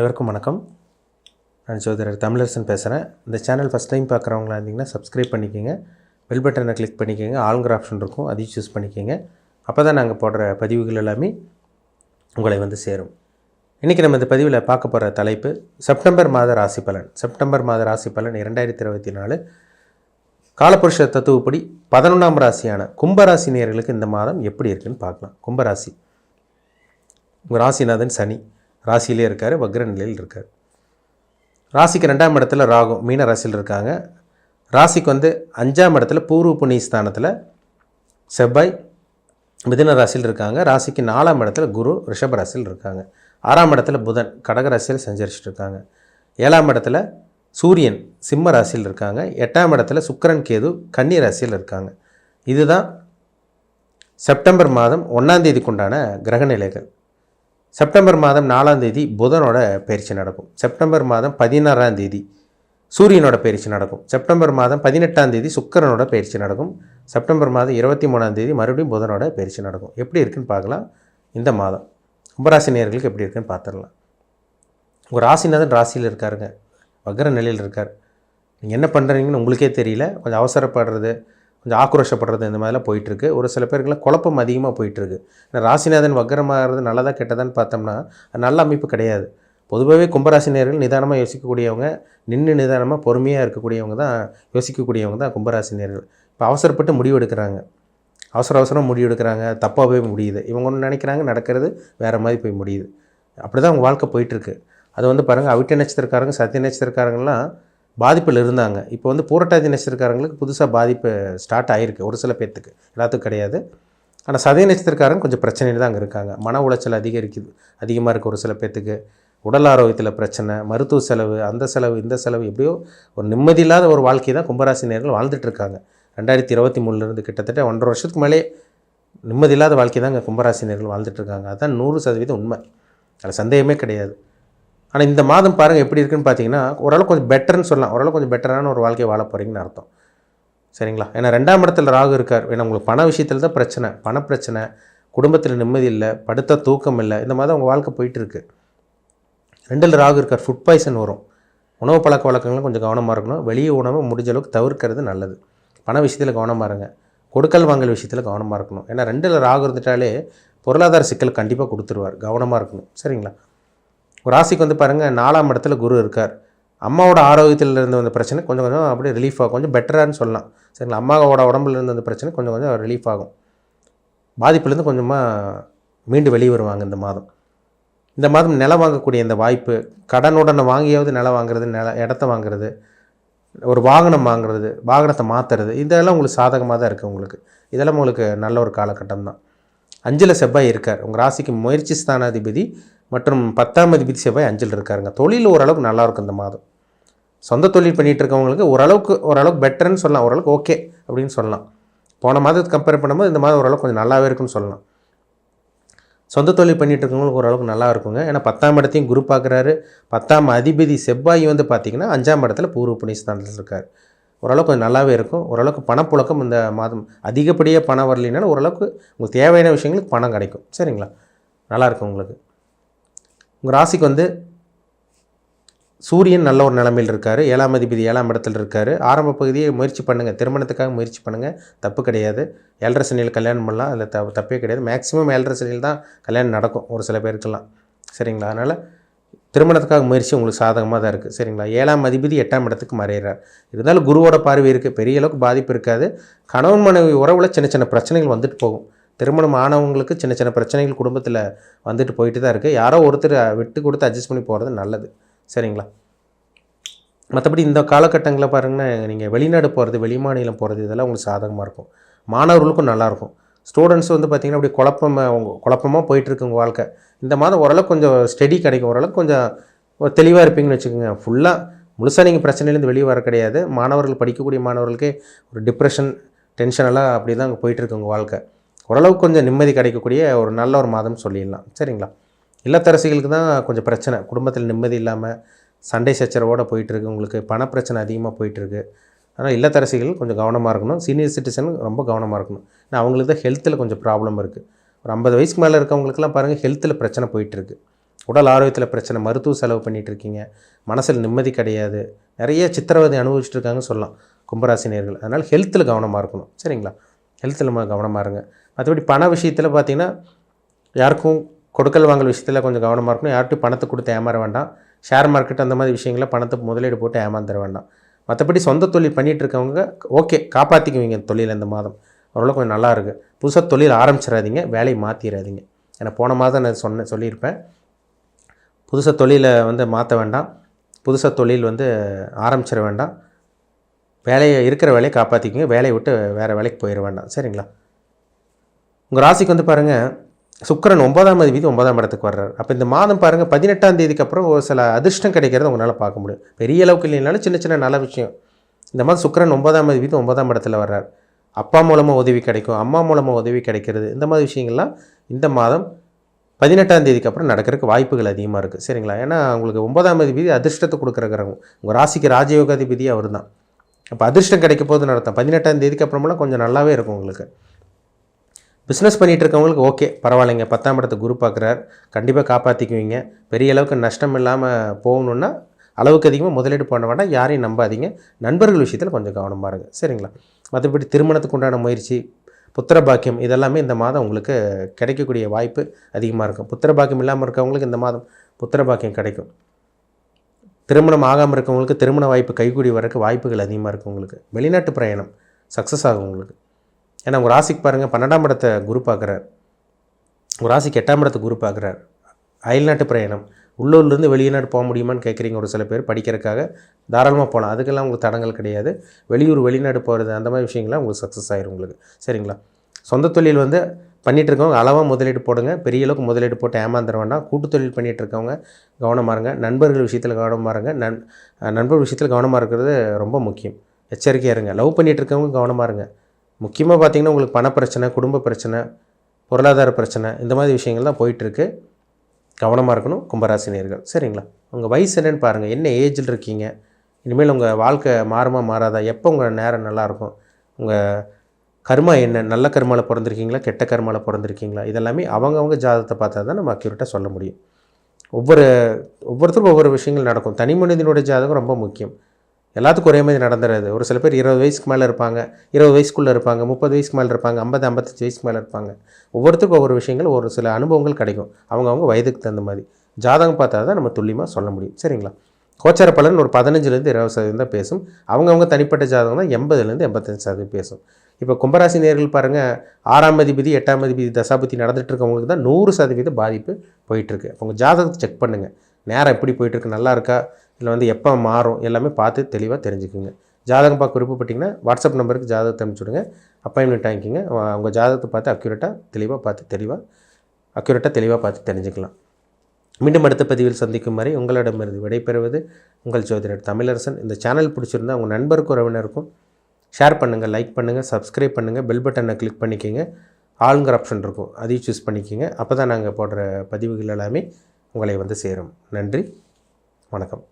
அனைவருக்கும் வணக்கம். நான் ஜோதிடர் தமிழரசன் பேசுகிறேன். இந்த சேனல் ஃபஸ்ட் டைம் பார்க்குறவங்களா இருந்தீங்கன்னா சப்ஸ்கிரைப் பண்ணிக்கோங்க, பெல் பட்டனை கிளிக் பண்ணிக்கோங்க, ஆளுங்கிற ஆப்ஷன் இருக்கும், அதையும் சூஸ் பண்ணிக்கோங்க. அப்போ தான் நாங்கள் போடுற பதிவுகள் எல்லாமே உங்களை வந்து சேரும். இன்றைக்கி நம்ம இந்த பதிவில் பார்க்க போகிற தலைப்பு செப்டம்பர் மாத ராசி பலன். செப்டம்பர் மாத ராசி பலன் 2024 காலபுருஷ தத்துவப்படி 11ஆம் ராசியான கும்பராசி நேயர்களுக்கு இந்த மாதம் எப்படி இருக்குன்னு பார்க்கலாம். கும்பராசி, உங்கள் ராசிநாதன் சனி ராசியிலே இருக்கார், வக்ர நிலையில் இருக்கார். ராசிக்கு 2ஆம் இடத்துல ராகு மீன ராசியில் இருக்காங்க. ராசிக்கு வந்து 5ஆம் இடத்துல பூர்வ புண்ணிய ஸ்தானத்தில் செவ்வாய் மிதுன ராசியில் இருக்காங்க. ராசிக்கு 4ஆம் இடத்துல குரு ரிஷப ராசியில் இருக்காங்க. 6ஆம் இடத்துல புதன் கடக ராசியில் சஞ்சரிச்சுட்டு இருக்காங்க. 7ஆம் இடத்துல சூரியன் சிம்ம ராசியில் இருக்காங்க. 8ஆம் இடத்துல சுக்கிரன் கேது கன்னி ராசியில் இருக்காங்க. இதுதான் செப்டம்பர் மாதம் 1ஆம் தேதிக்குண்டான கிரகநிலைகள். செப்டம்பர் மாதம் 4ஆம் தேதி புதனோட பயிற்சி நடக்கும். செப்டம்பர் மாதம் 16ஆம் தேதி சூரியனோட பயிற்சி நடக்கும். செப்டம்பர் மாதம் 18ஆம் தேதி சுக்கிரனோட பயிற்சி நடக்கும். செப்டம்பர் மாதம் 23ஆம் தேதி மறுபடியும் புதனோட பயிற்சி நடக்கும். எப்படி இருக்குன்னு பார்க்கலாம். இந்த மாதம் கும்பராசி நேயர்களுக்கு எப்படி இருக்குன்னு பார்த்துடலாம். உங்கள் ராசிநாதன் ராசியில் இருக்காருங்க, வக்ர நிலையில் இருக்கார். நீங்கள் என்ன பண்ணுறீங்கன்னு உங்களுக்கே தெரியல. கொஞ்சம் அவசரப்படுறது, கொஞ்சம் ஆக்ரோஷப்படுறது, இந்த மாதிரிலாம் போயிட்டுருக்கு. ஒரு சில பேருக்குலாம் குழப்பம் அதிகமாக போயிட்டுருக்கு. ஏன்னா ராசிநாதன் வக்ரமாகிறது நல்லதாக கெட்டதான்னு பார்த்தோம்னா அது நல்ல அமைப்பு கிடையாது. பொதுவாகவே கும்பராசி நேயர்கள் நிதானமாக யோசிக்கக்கூடியவங்க, நின்று நிதானமாக பொறுமையாக இருக்கக்கூடியவங்க தான், யோசிக்கக்கூடியவங்க தான் கும்பராசி நேயர்கள். இப்போ அவசரப்பட்டு முடிவு எடுக்கிறாங்க, அவசரம் முடிவு எடுக்கிறாங்க, தப்பாக போய் முடியுது. இவங்க ஒன்று நினைக்கிறாங்க, நடக்கிறது வேறு மாதிரி போய் முடியுது. அப்படி தான் அவங்க வாழ்க்கை போயிட்டுருக்கு. அது வந்து பாருங்கள், அவிட்ட நட்சத்திரக்காரங்க சத்திய நட்சத்திரக்காரங்களாம் பாதிப்பில் இருந்தாங்க. இப்போ வந்து பூரட்டாதி நட்சத்திரக்காரங்களுக்கு புதுசாக பாதிப்பு ஸ்டார்ட் ஆகிருக்கு. ஒரு சில பேர்த்துக்கு, எல்லாத்துக்கும் கிடையாது. ஆனால் சதய நட்சத்திரக்காரங்க கொஞ்சம் பிரச்சனையில் தான் அங்கே இருக்காங்க. மன உளைச்சல் அதிகமாக இருக்குது. ஒரு சில பேர்த்துக்கு உடல் ஆரோக்கியத்தில் பிரச்சனை, மருத்துவ செலவு, அந்த செலவு இந்த செலவு, எப்படியோ ஒரு நிம்மதி இல்லாத ஒரு வாழ்க்கை தான் கும்பராசி நேயர்கள் வாழ்ந்துட்டுருக்காங்க. 2023 கிட்டத்தட்ட 1.5 வருஷத்துக்கு மேலே நிம்மதி இல்லாத வாழ்க்கை தான் இங்கே கும்பராசி நேயர்கள் வாழ்ந்துட்டுருக்காங்க. அதுதான் 100% உண்மை, அதில் சந்தேகமே கிடையாது. ஆனால் இந்த மாதம் பாருங்கள் எப்படி இருக்குன்னு பார்த்தீங்கன்னா ஓரளவுக்கு கொஞ்சம் பெட்டர்னு சொல்லலாம். ஓரளவுக்கு கொஞ்சம் பெட்டரான ஒரு வாழ்க்கையை வாழ போகிறீங்கன்னு அர்த்தம். சரிங்களா? ஏன்னா 2ஆம் இடத்துல ராகு இருக்கார். ஏன்னா உங்களுக்கு பண விஷயத்தில் தான் பிரச்சனை, பணப்பிரச்சனை, குடும்பத்தில் நிம்மதி இல்லை, படுத்த தூக்கம் இல்லை. இந்த மாதிரி உங்கள் வாழ்க்கை போயிட்டுருக்கு. 2ல் ராகு இருக்கார். ஃபுட் பாய்சன் வரும். உணவு பழக்க வழக்கங்களும் கொஞ்சம் கவனமாக இருக்கணும். வெளியே உணவை முடிஞ்ச அளவுக்கு தவிர்க்கிறது நல்லது. பண விஷயத்தில் கவனமாக இருங்க. கொடுக்கல் வாங்கல் விஷயத்தில் கவனமாக இருக்கணும். ஏன்னா 2ல் ராகு இருந்துட்டாலே பொருளாதார சிக்கல் கண்டிப்பாக கொடுத்துருவார். கவனமாக இருக்கணும். சரிங்களா? ஒரு ராசிக்கு வந்து பாருங்கள் 4ஆம் இடத்துல குரு இருக்கார். அம்மாவோட ஆரோக்கியத்தில் இருந்து வந்த பிரச்சனை கொஞ்சம் கொஞ்சம் அப்படியே ரிலீஃப் ஆகும். கொஞ்சம் பெட்டரானு சொல்லலாம். சரிங்களா? அம்மாவோட உடம்புல இருந்து வந்த பிரச்சனை கொஞ்சம் கொஞ்சம் ரிலீஃப் ஆகும். பாதிப்புலேருந்து கொஞ்சமாக மீண்டு வெளியே வருவாங்க இந்த மாதம். இந்த மாதம் நிலம் வாங்கக்கூடிய இந்த வாய்ப்பு, கடனுடனே வாங்கியாவது நிலம் வாங்குறது, இடத்த வாங்குறது, ஒரு வாகனம் வாங்குறது, வாகனத்தை மாற்றுறது, இதெல்லாம் உங்களுக்கு சாதகமாக தான் இருக்குது. இதெல்லாம் உங்களுக்கு நல்ல ஒரு காலகட்டம் தான். 5ல் செவ்வாய் இருக்கார். உங்கள் ராசிக்கு முயற்சி ஸ்தானாதிபதி மற்றும் 10ஆம் அதிபதி செவ்வாய் 5ல் இருக்காருங்க. தொழில் ஓரளவுக்கு நல்லாயிருக்கும் இந்த மாதம். சொந்த தொழில் பண்ணிகிட்டு இருக்கவங்களுக்கு ஓரளவுக்கு பெட்டர்னு சொல்லலாம். ஓரளவுக்கு ஓகே அப்படின்னு சொல்லலாம். போன மாதத்துக்கு கம்பேர் பண்ணும்போது இந்த மாதம் ஓரளவுக்கு கொஞ்சம் நல்லாவே இருக்குன்னு சொல்லலாம். சொந்த தொழில் பண்ணிகிட்டு இருக்கவங்களுக்கு ஓரளவுக்கு நல்லா இருக்குங்க. ஏன்னா 10ஆம் இடத்தையும் குரு பார்க்குறாரு. 10ஆம் அதிபதி செவ்வாய் வந்து பார்த்திங்கன்னா 5ஆம் இடத்துல பூர்வ புண்ணிய ஸ்தானத்தில் இருக்கார். ஓரளவுக்கு கொஞ்சம் நல்லாவே இருக்கும். ஓரளவுக்கு பணப்புழக்கம் இந்த மாதம் அதிகப்படியாக பணம் வரலினாலும் ஓரளவுக்கு உங்களுக்கு தேவையான விஷயங்களுக்கு பணம் கிடைக்கும். சரிங்களா? நல்லாயிருக்கும் உங்களுக்கு. உங்கள் ராசிக்கு வந்து சூரியன் நல்ல ஒரு நிலைமையில் இருக்கார். 7ஆம் அதிபதி 7ஆம் இடத்துல இருக்கார். ஆரம்ப பகுதியை முயற்சி பண்ணுங்கள். திருமணத்துக்காக முயற்சி பண்ணுங்கள், தப்பு கிடையாது. 7.5 சனியில் கல்யாணம் பண்ணலாம், அதில் தப்பே கிடையாது. மேக்ஸிமம் 7.5 சனியில் தான் கல்யாணம் நடக்கும் ஒரு சில பேருக்கெல்லாம். சரிங்களா? அதனால் திருமணத்துக்காக முயற்சி உங்களுக்கு சாதகமாக தான் இருக்குது. சரிங்களா? 7ஆம் அதிபதி 8ஆம் இடத்துக்கு மறைகிறார். இருந்தாலும் குருவோட பார்வை இருக்குது. பெரிய அளவுக்கு பாதிப்பு இருக்காது. கணவன் மனைவி உறவில் சின்ன சின்ன பிரச்சனைகள் வந்துட்டு போகும். திருமணம் ஆனவங்களுக்கு சின்ன சின்ன பிரச்சனைகள் குடும்பத்தில் வந்துட்டு போயிட்டு தான் இருக்குது. யாரோ ஒருத்தர் விட்டு கொடுத்து அட்ஜஸ்ட் பண்ணி போகிறது நல்லது. சரிங்களா? மற்றபடி இந்த காலகட்டங்களில் பாருங்கன்னா நீங்கள் வெளிநாடு போகிறது, வெளிமாநிலம் போகிறது, இதெல்லாம் உங்களுக்கு சாதகமாக இருக்கும். மாணவர்களுக்கும் நல்லாயிருக்கும். ஸ்டூடெண்ட்ஸ் வந்து பார்த்திங்கன்னா அப்படி குழப்பமாக போயிட்டுருக்கு உங்கள் வாழ்க்கை. இந்த மாதம் ஓரளவுக்கு கொஞ்சம் ஸ்டெடி கிடைக்கும். ஓரளவுக்கு கொஞ்சம் தெளிவாக இருப்பீங்கன்னு வச்சுக்கோங்க. முழுசாக நீங்கள் பிரச்சனையிலேருந்து வெளியே வர கிடையாது. மாணவர்கள், படிக்கக்கூடிய மாணவர்களுக்கே ஒரு டிப்ரெஷன், டென்ஷனெல்லாம் அப்படி தான் அங்கே போயிட்டுருக்கு உங்கள் வாழ்க்கை. ஓரளவுக்கு கொஞ்சம் நிம்மதி கிடைக்கக்கூடிய ஒரு நல்ல ஒரு மாதம் சொல்லிடலாம். சரிங்களா? இல்லத்தரசிகளுக்கு தான் கொஞ்சம் பிரச்சனை. குடும்பத்தில் நிம்மதி இல்லாமல் சண்டை சச்சரவோடு போயிட்டுருக்கு. உங்களுக்கு பணப்பிரச்சனை அதிகமாக போயிட்டுருக்கு. ஆனால் இல்லத்தரசிகள் கொஞ்சம் கவனமாக இருக்கணும். சீனியர் சிட்டிசன் ரொம்ப கவனமாக இருக்கணும். ஏன்னா அவங்களுக்கு தான் ஹெல்த்தில் கொஞ்சம் ப்ராப்ளம் இருக்குது. ஒரு 50 வயசுக்கு மேலே இருக்கவங்களுக்குலாம் பாருங்கள் ஹெல்த்தில் பிரச்சனை போயிட்டுருக்கு. உடல் ஆரோக்கியத்தில் பிரச்சனை, மருத்துவ செலவு பண்ணிகிட்டு இருக்கீங்க, மனசில் நிம்மதி கிடையாது, நிறைய சித்திரவதை அனுபவிச்சுட்டு இருக்காங்கன்னு சொல்லலாம் கும்பராசி நேயர்கள். அதனால் ஹெல்த்தில் கவனமாக இருக்கணும். சரிங்களா? ஹெல்த்தில் கவனமாக இருங்க. மற்றபடி பண விஷயத்தில் பார்த்திங்கன்னா யாருக்கும் கொடுக்கல் வாங்கல் விஷயத்தில் கொஞ்சம் கவனமாக இருக்கணும். யார்கிட்டையும் பணத்தை கொடுத்து ஏமாற வேண்டாம். ஷேர் மார்க்கெட் அந்த மாதிரி விஷயங்களில் பணத்தை முதலீடு போட்டு ஏமாந்துட வேண்டாம். மற்றபடி சொந்த தொழில் பண்ணிகிட்டு இருக்கவங்க ஓகே, காப்பாற்றிக்குவீங்க தொழில் இந்த மாதம் ஓரளவு கொஞ்சம் நல்லா இருக்குது. புதுசாக தொழில் ஆரம்பிச்சிடாதீங்க, வேலையை மாற்றிடாதீங்க. ஏன்னா போன மாதம் நான் சொல்லியிருப்பேன், புதுசாக தொழிலை மாற்ற வேண்டாம், புதுசாக தொழில் ஆரம்பிச்சிட வேண்டாம், இருக்கிற வேலையை காப்பாற்றிக்குங்க, வேலையை விட்டு வேறு வேலைக்கு போயிட வேண்டாம். சரிங்களா? உங்கள் ராசிக்கு பாருங்கள், சுக்கிரன் 9ஆம் அதிபதி 9ஆம் இடத்துக்கு வர்றார். அப்போ இந்த மாதம் பாருங்கள் 18ஆம் தேதிக்கு அப்புறம் ஒரு சில அதிர்ஷ்டம் கிடைக்கிறத உங்களால் பார்க்க முடியும். பெரிய அளவுக்கு இல்லைனாலும் சின்ன சின்ன நல்ல விஷயம். இந்த மாதம் சுக்கிரன் 9ஆம் அதிபதி 9ஆம் இடத்துல வர்றார். அப்பா மூலமாக உதவி கிடைக்கும், அம்மா மூலமாக உதவி கிடைக்கிறது, இந்த மாதிரி விஷயங்கள்லாம் இந்த மாதம் 18ஆம் தேதிக்கு அப்புறம் நடக்கிறதுக்கு வாய்ப்புகள் அதிகமாக இருக்குது. சரிங்களா? ஏன்னா உங்களுக்கு 9ஆம் அதிபதி அதிர்ஷ்டத்தை கொடுக்குறங்கிறவங்க, உங்கள் ராசிக்கு ராஜயோகாதிபதி அவர் தான். அப்போ அதிர்ஷ்டம் கிடைக்க போதுன்னு அர்த்தம். 18ஆம் தேதிக்கு அப்புறமெல்லாம் கொஞ்சம் நல்லாவே இருக்கும் உங்களுக்கு. பிஸ்னஸ் பண்ணிகிட்டு இருக்கவங்களுக்கு ஓகே, பரவாயில்லைங்க, 10ஆம் இடத்தை குரு பார்க்குறார், கண்டிப்பாக காப்பாற்றிக்குவீங்க. பெரிய அளவுக்கு நஷ்டம் இல்லாமல் போகணுன்னா அளவுக்கு அதிகமாக முதலீடு பண்ண வேண்டாம், யாரையும் நம்பாதீங்க. நண்பர்கள் விஷயத்தில் கொஞ்சம் கவனமாக இருங்க. சரிங்களா? மற்றபடி திருமணத்துக்கு உண்டான முயற்சி, புத்திர பாக்கியம் இதெல்லாமே இந்த மாதம் உங்களுக்கு கிடைக்கக்கூடிய வாய்ப்பு அதிகமாக இருக்கும். புத்திர பாக்கியம் இல்லாமல் இருக்கவங்களுக்கு இந்த மாதம் புத்திர பாக்கியம் கிடைக்கும். திருமணம் ஆகாமல் இருக்கவங்களுக்கு திருமண வாய்ப்பு கைகூடி வரக்கு வாய்ப்புகள் அதிகமாக இருக்கும். உங்களுக்கு வெளிநாட்டு பிரயாணம் சக்ஸஸ் ஆகும் உங்களுக்கு. ஏன்னா உங்கள் ராசிக்கு பாருங்கள் 12ஆம் இடத்தை குரு பார்க்குறார், உங்கள் ராசிக்கு 8ஆம் இடத்தை குரு பார்க்குறார். அயல்நாட்டு பிரயாணம், உள்ளூர்லேருந்து வெளிநாடு போக முடியுமான்னு கேட்குறீங்க ஒரு சில பேர், படிக்கிறதுக்காக தாராளமாக போகலாம், அதுக்கெல்லாம் உங்களுக்கு தடங்கள் கிடையாது. வெளிநாடு போகிறது அந்த மாதிரி விஷயங்கள்லாம் உங்களுக்கு சக்ஸஸ் ஆகிரும் உங்களுக்கு. சரிங்களா? சொந்த தொழில் பண்ணிகிட்டு இருக்கவங்க அளவாக முதலீடு போடுங்க, பெரிய அளவுக்கு முதலீடு போட்டு ஏமாந்துட வேண்டாம். கூட்டு தொழில் பண்ணிகிட்டு இருக்கவங்க கவனமாக இருங்க. நண்பர்கள் விஷயத்தில் கவனமாக இருங்க. நண்பர் விஷயத்தில் கவனமாக இருக்கிறது ரொம்ப முக்கியம். எச்சரிக்கையாக இருங்க. லவ் பண்ணிகிட்டு இருக்கவங்க கவனமாக இருங்க. முக்கியமாக பார்த்திங்கன்னா உங்களுக்கு பணப்பிரச்சனை, குடும்ப பிரச்சனை, பொருளாதார பிரச்சனை, இந்த மாதிரி விஷயங்கள் தான் போயிட்டுருக்கு. கவனமாக இருக்கணும் கும்பராசி நேயர்கள். சரிங்களா? உங்கள் வயசு என்னென்னு பாருங்கள், என்ன ஏஜில் இருக்கீங்க, இனிமேல் உங்கள் வாழ்க்கை மாறுமா மாறாதா, எப்போ உங்கள் நேரம் நல்லாயிருக்கும், உங்கள் கர்மா என்ன, நல்ல கர்மாவில் பிறந்திருக்கீங்களா, கெட்ட கர்மாவில் பிறந்திருக்கீங்களா, இதெல்லாமே அவங்கவுங்க ஜாதகத்தை பார்த்தா தான் நம்ம அக்யூரேட்டாக சொல்ல முடியும். ஒவ்வொருத்தருக்கும் ஒவ்வொரு விஷயங்கள் நடக்கும். தனி மனிதனுடைய ஜாதகம் ரொம்ப முக்கியம். எல்லாத்துக்கும் ஒரே மாதிரி நடந்துறாது. ஒரு சில பேர் 20 வயசுக்கு மேலே இருப்பாங்க, 20 வயசுக்குள்ளே இருப்பாங்க, 30 வயசுக்கு மேலே இருப்பாங்க, 50 55 வயசுக்கு மேலே இருப்பாங்க. ஒவ்வொருத்தருக்கும் ஒவ்வொரு விஷயங்கள், ஒரு சில அனுபவங்கள் கிடைக்கும். அவங்கவுங்க வயதுக்கு தகுந்த மாதிரி ஜாதகம் பார்த்தா தான் நம்ம துல்லியமாக சொல்ல முடியும். சரிங்களா? கோச்சார பலன் ஒரு 15% 20% தான் பேசும். அவங்கவுங்க தனிப்பட்ட ஜாதகம் தான் 80% 85% பேசும். இப்போ கும்பராசி நேயர்கள் பாருங்கள், 6ஆம் அதிபதி 8ஆம் அதிபதி தசாபதி நடந்துகிட்டு இருக்கவங்களுக்கு தான் 100% பாதிப்பு போயிட்டுருக்கு. அப்போ உங்கள் ஜாதகத்தை செக் பண்ணுங்கள், நேரம் எப்படி போயிட்டுருக்கு, நல்லா இருக்கா, இல்லை எப்போ மாறும், எல்லாமே பார்த்து தெளிவாக தெரிஞ்சுக்குங்க. ஜாதகம் பார்க்க விருப்பப்பட்டிங்கன்னா வாட்ஸ்அப் நம்பருக்கு ஜாதகத்தை அனுப்பிச்சுடுங்க, அப்பாயின்மெண்ட் வாங்கிக்கிங்க. உங்கள் ஜாதகத்தை பார்த்து அக்யூரேட்டாக தெளிவாக பார்த்து தெரிஞ்சுக்கலாம். மீண்டும் அடுத்த பதிவில் சந்திக்கும் வரை உங்களிடமிருந்து விடைபெறுவது உங்கள் ஜோதிடர் தமிழரசன். இந்த சேனல் பிடிச்சிருந்தால் உங்கள் நண்பருக்கும் உறவினருக்கும் ஷேர் பண்ணுங்கள், லைக் பண்ணுங்கள், சப்ஸ்கிரைப் பண்ணுங்கள், பெல் பட்டனை கிளிக் பண்ணிக்கிங்க. ஆளுங்கிற ஆப்ஷன் இருக்கும், அதையும் சூஸ் பண்ணிக்கிங்க. அப்போ தான் நாங்கள் போடுற பதிவுகள் எல்லாமே உங்களை சேரும். நன்றி, வணக்கம்.